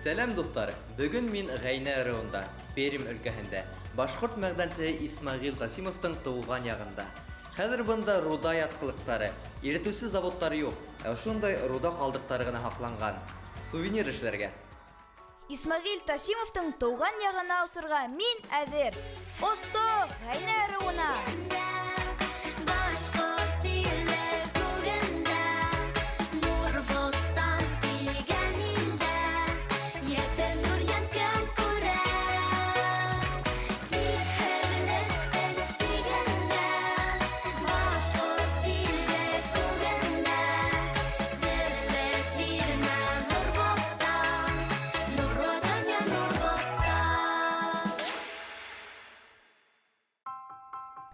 Сәлам дуслар, бүгін мен Ғайна районында, Пермь өлкәһендә, башҡорт мәғдәнсеһе Исмәғил Тасимовтың тыуған яғында. Хәҙер бында руда ятҡылыҡтары, иретеүсе заводтары юҡ, шундай руда ҡалдыҡтары ғына һаҡланған. Сувенир эшләргә. Исмәғил Тасимовтың тыуған яғына осорға мин әҙер. Осто, Ғайна районына!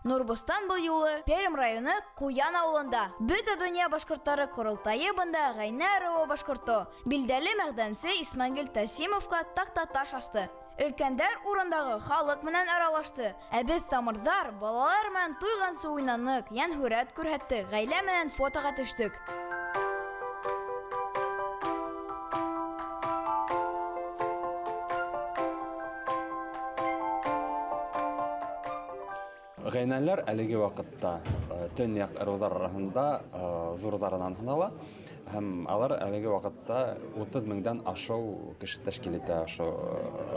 Нурбостан был юлы Пермь районы Куян ауылында. Бөтә дөнья башкортлары корылтайы бында Ғайна районы башкорты билдәле мәғдәнсе Исмәғил Тасимовка такта таш асты. Өлкәндәр урындагы халык менән аралашты. Ә без тамырдар, балалар менән туйгансы уйнанык, ян-һүрәт күрһәттек, гаилә менән фотога төштек. Ғайнәләр әлеге вакытта төньяк ырулар арасында зурдарынан һанала һәм алар әлеге вакытта 30 меңдән ашыу кеше тәшкил итә ашу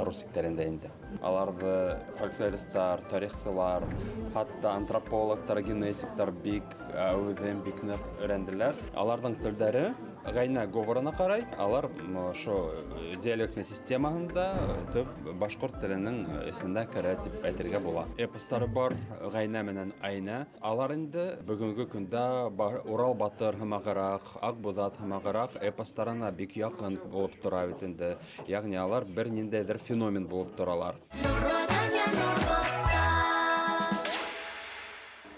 рус илләрендә инде. Аларны фольклористлар, тарихчылар, хатта антропологтар, генетиктар бик үзен бик нык өйрәнделәр. Аларның телдәре Ғайна говорына карай, алар шо диалектный системаһында төп башкорт теленең исендә керә дип әйтергә була. Эпостары бар Ғайна менән Айна. Алар инде бүгенге көндә Урал батыр һәмәгәрәк, Акбузат һәмәгәрәк эпостарына бик якын булып тора бит инде. Ягъни алар бер ниндәйдер феномен булып торалар.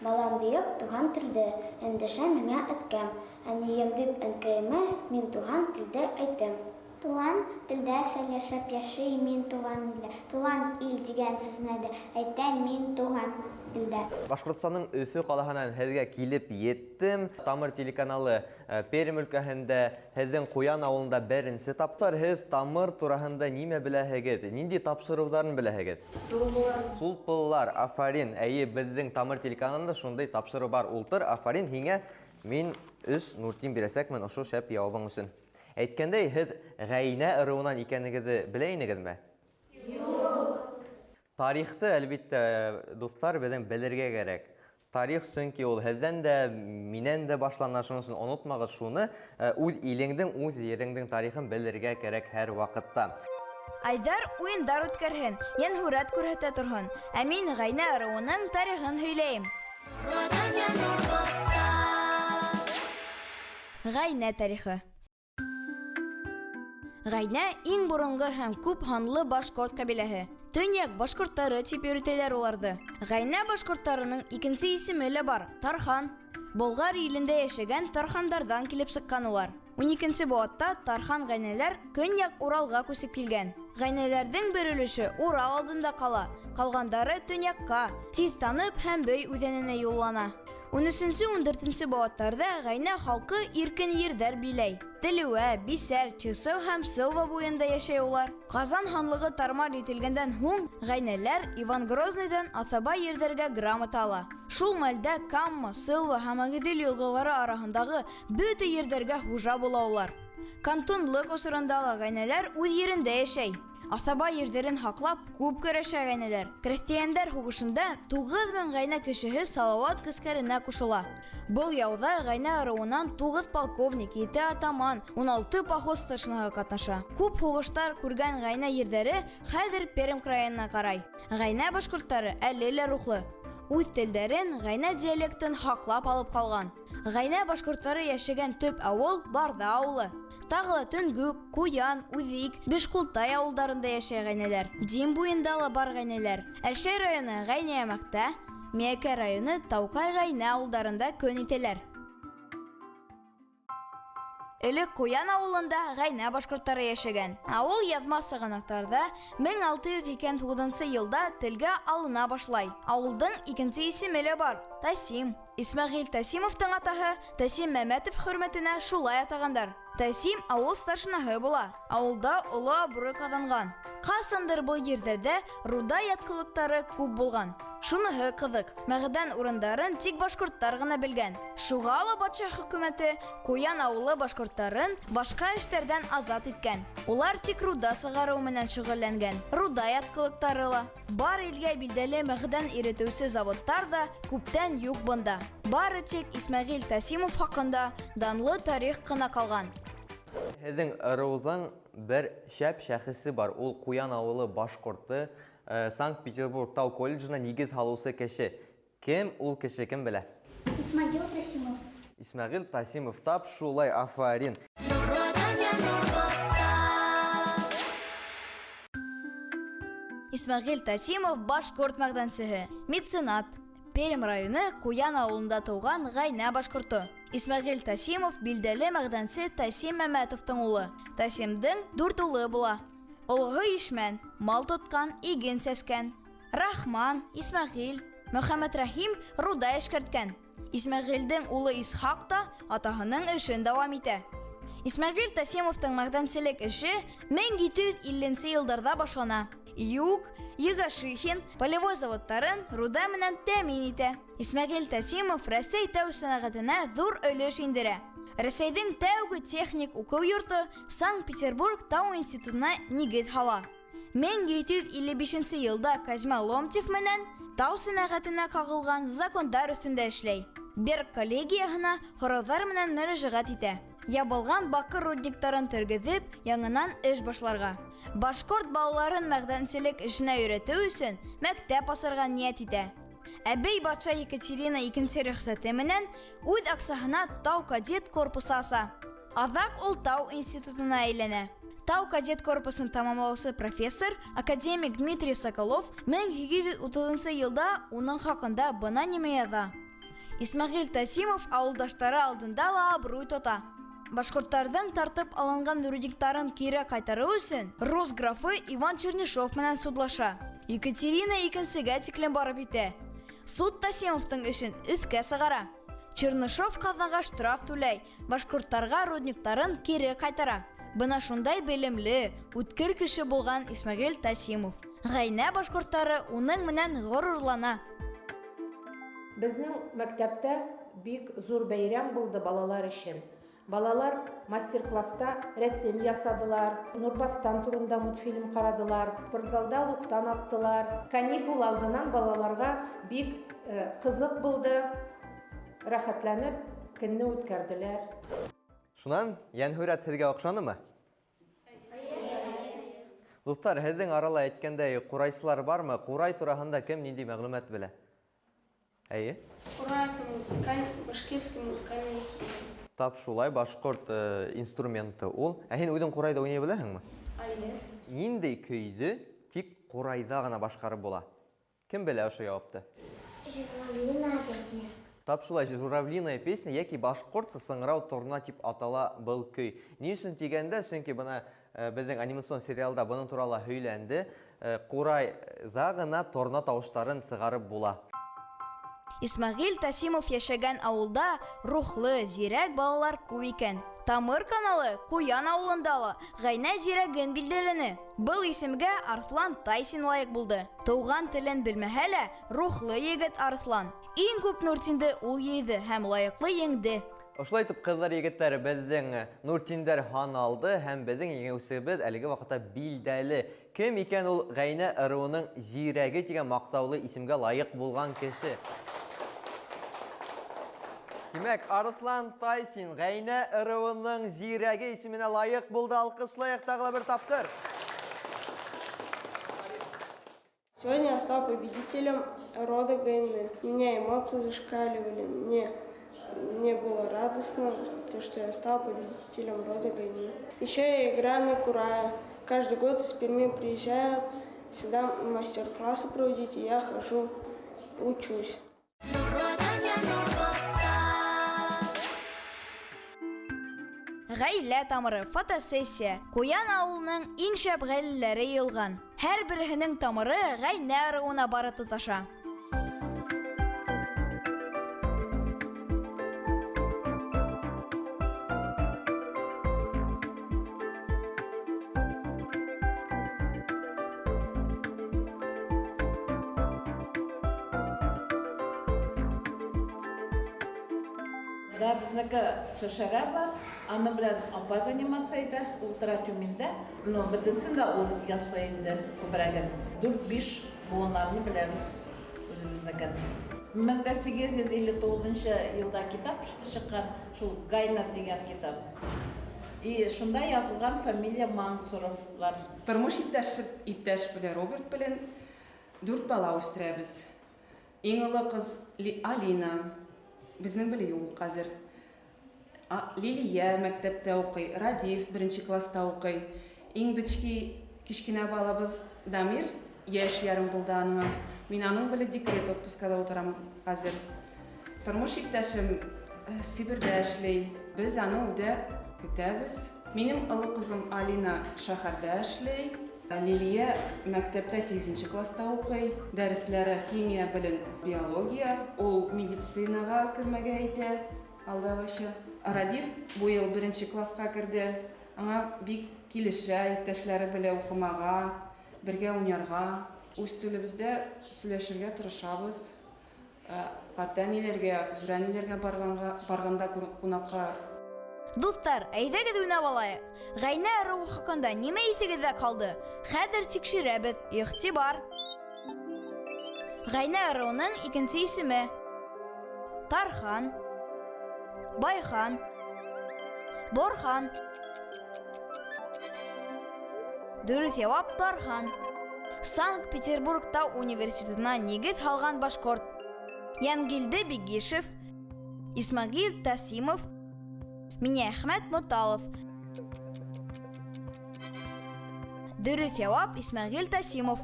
Балам диеп туган телдә эндәшә миңа әткәм. Әнием дип әнкәемә мин туган телдә әйтәм. Туган телдә сөйләшеп яши мин туган илдә. Туган ил дигән сүзне дә әйтәм мин туган илдә. Башкортстанның Өфө ҡалаһынан һеҙгә килеп еттем. Тамыр телеканалы Пермь өлкәһендә, һеҙҙең Ҡуян ауылында беренсе тапҡыр. Һеҙ тамыр тураһында нимә беләһегеҙ? Нинди тапшырыуҙарын беләһегеҙ? Сулпылар, афарин. Әйе, беҙҙең Тамыр телеканалында шундай тапшырыу бар. Ултыр, афарин, һиңә мин 3 Нуртин бирәсәкмен ошо шәп яуабың өсөн. Әйткәндәй, һеҙ Ғайна ырыуынан икәнегеҙҙе белә инегеҙме? Юҡ. Тарихты, әлбиттә, дуҫтар, беҙҙең белергә кәрәк. Тарих, сөнки ул һеҙҙән дә, минән дә башлана, шуның өсөн онотмағыҙ шуны. Үҙ илеңдең, үҙ ереңдең тарихын белергә кәрәк һәр ваҡытта. Айдар уйындар үткәрһен, йән-һүрәт күрһәтә торһон. Ә мин Ғайна районының тарихын һөйләйем. Ғайна тарихы. Ғайна иң боронғо һәм күп һанлы башҡорт ҡәбиләһе. Төньяк башҡорттары тип йөрөтәләр уларҙы. Ғайна башҡорттарының икенсе исеме лә бар — Тархан. Болгар илендә йәшәгән тархандарҙан килеп сыҡҡан улар. 12-нче быуатта Тархан ғайнәләр Көньяк Уралға күсеп килгән. Ғайнәләрҙең бер өлөшө Урал алдында ҡала, ҡалғандары Төньяҡҡа, тиҙ танып һәм Бөй үҙәненә юллана. 13-14 быуаттарҙа Ғайна халҡы иркен ерҙәр биләй. Телеүә, Бисәр, Чысыу һәм Сылва буйында йәшәй улар. Ҡазан ханлығы тармар ителгәндән һуң Ғайнәләр Иван Грозныйҙан аҫаба ерҙәргә грамота ала. Шул мәлдә Камма, Сылва һәм Агидель йылғалары араһындағы бөтә ерҙәргә хужа була улар. Кантонлыҡ осоронда ла Ғайнәләр үҙ ерендә йәшәй. Аҫаба ерҙәрен һаҡлап, күп көрәшә Ғайнәләр. Крәҫтиәндәр һуғышында 9 мең Ғайна кешеһе Салауат ғәскәренә ҡушыла. Был яуҙа Ғайна ырыуынан 9 полковник, 7 атаман, 16 поход старшинаһы ҡатнаша. Күп һуғыштар күргән Ғайна ерҙәре хәҙер Пермь крайына ҡарай. Ғайна башҡорттары әле лә рухлы. Үҙ телдәрен, Ғайна диалектын һаҡлап алып ҡалған. Ғайна башҡорттары йәшәгән төп ауыл Барҙа ауылы. Тағы ла Төнгүк, Куян, Үҙик, Бишҡултай ауылдарында йәшәй Ғайнәләр. Дим буйында ла бар Ғайнәләр. Әлшәй районы Ғайна-Ямаҡта, Миәкә районы Тауҡай Ғайна ауылдарында көн итәләр. Элек Куян ауылында Ғайна башҡорттары йәшәгән. Ауыл яҙма сығанаҡтарҙа 1689 йылда телгә алына башлай. Ауылдың икенсе исеме лә бар — Тасим. Исмәғил Тасимовтың атаһы Тасим Мәмәтов хөрмәтенә шулай атағандар. Тәсим авыл старшинаһы була. Авылда олы абруй казанган. Касындыр был җирдә руда яткылыктары күп булган. Шуныһы кызык. Мәгъдән урындарын тик башкортлар гына белгән. Шуга ала патша хөкүмәте Куян авылы башкортларын башка эшләрдән азат иткән. Улар тик руда сыгару менән шөгыльләнгән. Руда яткылыктары ла. Бар илгә билдәле мәгъдән иретүче заводтар да күптән юк бында. Бары тик Исмәгыйль Тәсимов хакында данлы тарих кына калган. Һеҙҙең ырыуҙың бер шәп шәхесе бар. Ул Куян ауылы башҡорты Санкт-Петербург тау колледжына нигеҙ һалыусы кеше. Кем ул кеше, кем белә? Исмәгил Тәсимов. Исмәғил Тасимов. Тап шулай, афарин. Исмәгыйль Тәсимов башкорт мәгъдәнсеһе, меценат. Пермь районы Куян авылында тыуган Гайнә башкорты. Исмәгыйль Тәсимов билдәле мәгъдәнсе Тәсим Мәмәтовтың улы. Тәсимдең 4 улы була. Олығы Ишмән, мал тоткан, иген сәскән. Рахман, Исмәгыйль, Мөхәммәд Рәхим руда эшкәрткән. Исмәгыйльдең улы Исхак та атаһының эшен дәвам итә. Исмәгыйль Тәсимовтың мәгъдәнселек эше 1750 елларда башлана. Юг, Егашихин полевой заводтарын руда менән тәмин итә. Исмәгыйль Тәсимов Рәсәй тау сәнәгатенә зур өлеш индерә. Рәсәйдең тәүге техник уку йорты Санкт-Петербург тау институтына нигеҙ һала. 1755 елда Казьма Ломтев менән тау сәнәгатенә кагылган закондар өҫтөндә эшләй. Берг коллегияһына һорауҙар менән мөрәжәғәт итә. Ябылған бакыр рудниктарын тергеҙеп, яңынан эш башларға. Башкорт балаларын мәгъдәнселек эшенә өйрәтеү өсөн мәктәп асырға ниәт итә. Әбей батша Екатерина икенсе рөхсәте менән үҙ аҡсаһына тау кадет корпусы аса. Аҙаҡ ул тау институтына әйләнә. Тау кадет корпусын тамамлаусы профессор, академик Дмитрий Соколов 1830 елда уның хаҡында бына нимә яҙа. Исмәгыйль Тәсимов ауылдаштары алдында ла абруй тота. Башҡорттарҙың тартып алынған рудниктарын кире ҡайтарыу өсөн Рус графы Иван Чернышов менән судлаша. Екатерина икенсегә тиклем барып итә. Суд Тәсимовтың эшен өҫкә сығара. Чернышов ҡаҙнаға штраф түләй, башҡорттарға рудниктарын кире ҡайтара. Бына шундай белемле, үткер кеше булған Исмәгыйль Тәсимов. Ғайнә башҡорттары уның менән ғорурлана. Безнең мәктәптә бик зур бәйрәм булды балалар өчен. Балалар мастер-класста рәсем ясадылар, Нурбастан турында мультфильм ҡарадылар, спортзалда луктан аттылар. Каникул алдынан балаларға бик ҡызыҡ булды, рәхәтләнеп көнне үткәрделәр. Шунан, йәнһүрәт һеҙгә оҡшанымы? Дуҫтар, һеҙҙең арала әйткәндәй ҡурайсылар бармы? Ҡурай тураһында кем ниндәй мәғлүмәт белә? Әйе? Ҡурай — башҡирский музыкальный инструмент. Тап шулай, башҡорт инструменты ул. Ә һин үҙең ҡурайҙа уйнай беләһеңме? Әйе. Ниндәй көйҙө тик ҡурайҙа ғына башҡарып була? Кем белә ошо яуапты? Журавлиная песня. Тап шулай, журавлиная песня йәки башҡортса сыңрау торна тип атала был көй. Ни өсөн тигәндә, сөнки бына беҙҙең анимацион сериалда бының турала һөйләнде. Ҡурайҙа ғына торна тауыштарын сығарып була. Исмәгыйль Тәсимов йәшәгән ауылда рухлы, зирәк балалар күп икән. Тамыр каналы Куян ауылында ла Ғайнә зирәген билдәләне. Был исемгә Арыҫлан Тайсин лайыҡ булды. Тыуған телен белмәһә лә, рухлы егет Арыҫлан. Иң күп Нуртинды ул йыйҙы һәм лайыҡлы еңде. Ошолай итеп, ҡыҙҙар, егеттәр, беҙҙең Нуртиндәр һаналды һәм беҙҙең еңеүсебеҙ әлеге ваҡытта билдәле. Кем икән ул Ғайнә ырыуының зирәге тигән маҡтаулы исемгә лайыҡ булған кеше? Тимәк, Арыҫлан Тайсин Ғайнә ырыуының зирәге исеменә лайыҡ булды. Алҡышлайыҡ тағы бер тапҡыр. Сегодня я стал победителем рода Гайны. У меня эмоции зашкаливали. Мне было радостно, что я стал победителем рода Гайны. Еще я играю на курае. Каждый год из Перми приезжают сюда мастер-классы проводить, и я хожу, учусь. Ғаилә тамыры фотосессия. Куян ауылының иң шәп ғаиләләре йылған. Һәр береһенең тамыры Ғайнә ырыуына бары тоташа. Да, безнеке шешере бар, аны белән апа заниматься итә, ул тора төмендә. Но бөтенсен дә ул ясый инде күбрәген. 4-5 буыннарны беләбез үзебезнекен. 1859 елда китап чыккан, шул Гайна дигән китап. И шунда язылган фамилия Мансуровлар. Тормыш иптәш белән Роберт белән 4 бала үстерәбез. Иң олы кыз Алина. Безнең беле юк хәзер. Лилия мәктәптә укый, Радиф 1-нче класста укый. Иң кичкенә балабыз Дамир яшь ярым булды аңа. Мин аның белән декрет отпускада утырам хәзер. Тормыш иптәшем Сибирдә эшли. Без аны үдә көтәбез. Минем олы кызым Алина шәһәрдә эшли. Лилия мәктәптә 8-нче класста укый. Дәресләре химия белән биология. Ул медицинага кермәгә итә алдагыча. Радиф бу ел 1-нче класска керде. Аңа бик килешә иптәшләре белән укымага, бергә уйнарга. Үз телебездә сөйләшергә тырышабыз. Партәниләргә, зурәниләргә барганда кунакка. Дуслар, әйдәгез уйнап алайык. Гайнә ыруы хакында нимә исегездә калды? Хәзер тикшерәбез. Игътибар. Гайнә ыруының икенче исеме Тархан, Байхан, Борхан. Дөрес җавап Тархан. Санкт-Петербургта университетына нигез һалган башкорт. Янгилде Бигишев, Исмагил Тасимов, Минәхмәт Муталов. Дөрес җавап Исмагил Тасимов.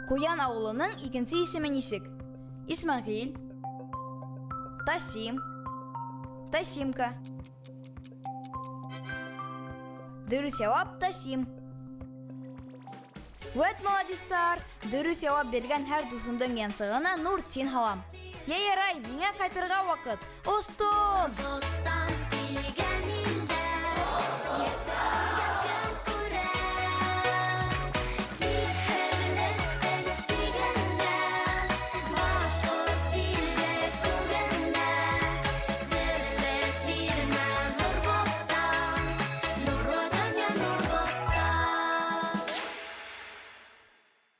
Куян авылының икенче исеме ничек? Исмагил, Тасим, Тасимка. Дөрес җавап Тасим. Вәт молодистар, дөрес җавап биргән һәр дусындың янсыгына нур тин һалам. Ярай, миңа кайтырга вакыт. Остом!